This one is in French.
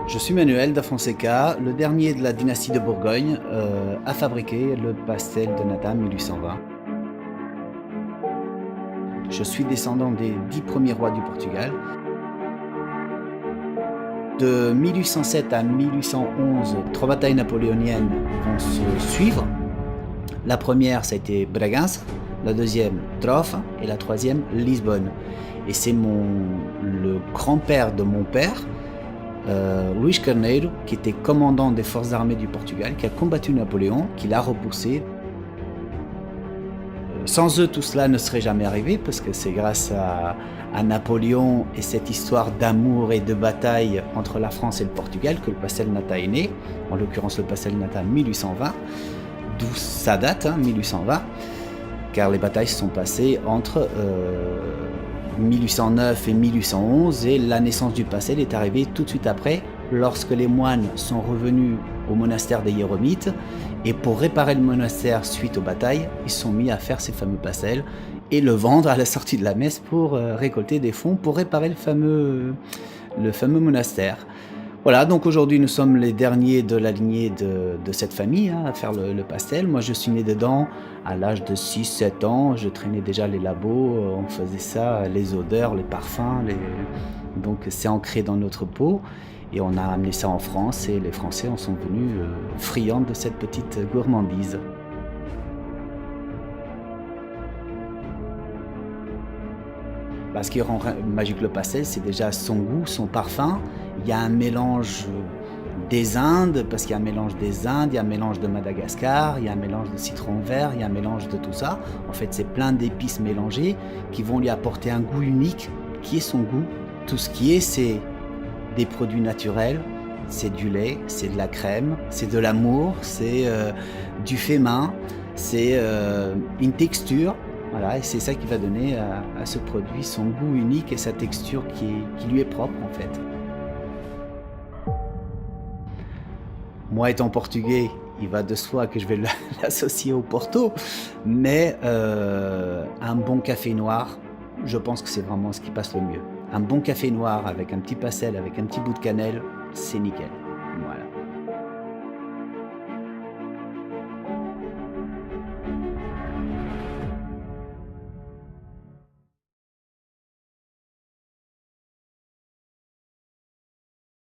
Je suis Manuel da Fonseca, le dernier de la dynastie de Bourgogne à fabriquer le pastel de Nata 1820. Je suis descendant des 10 premiers rois du Portugal. De 1807 à 1811, 3 batailles napoléoniennes vont se suivre. La première, ça a été Bragança, la deuxième, Trofa, et la troisième, Lisbonne. Et c'est le grand-père de mon père, Luís Carneiro, qui était commandant des forces armées du Portugal, qui a combattu Napoléon, qui l'a repoussé. Sans eux, tout cela ne serait jamais arrivé, parce que c'est grâce à Napoléon et cette histoire d'amour et de bataille entre la France et le Portugal que le pastel nata est né, en l'occurrence le pastel nata 1820, d'où ça date, 1820, car les batailles se sont passées entre 1809 et 1811, et la naissance du pastel est arrivée tout de suite après, lorsque les moines sont revenus au monastère des Hiéronymites, et pour réparer le monastère suite aux batailles, ils se sont mis à faire ces fameux pastels et le vendre à la sortie de la messe pour récolter des fonds pour réparer le fameux monastère. Voilà, donc aujourd'hui nous sommes les derniers de la lignée de cette famille à faire le pastel. Moi je suis né dedans à l'âge de 6-7 ans, je traînais déjà les labos, on faisait ça, les odeurs, les parfums, donc c'est ancré dans notre peau. Et on a amené ça en France et les Français en sont venus friands de cette petite gourmandise. Ce qui rend magique le pastel, c'est déjà son goût, son parfum. Il y a un mélange des Indes, parce qu'il y a un mélange des Indes, il y a un mélange de Madagascar, il y a un mélange de citron vert, il y a un mélange de tout ça. En fait, c'est plein d'épices mélangées qui vont lui apporter un goût unique, qui est son goût. Tout ce qui est, c'est des produits naturels, c'est du lait, c'est de la crème, c'est de l'amour, c'est du fait main, c'est une texture. Voilà, et c'est ça qui va donner à ce produit son goût unique et sa texture qui lui est propre en fait. Moi étant portugais, il va de soi que je vais l'associer au Porto, mais un bon café noir, je pense que c'est vraiment ce qui passe le mieux. Un bon café noir avec un petit pastel, avec un petit bout de cannelle, c'est nickel.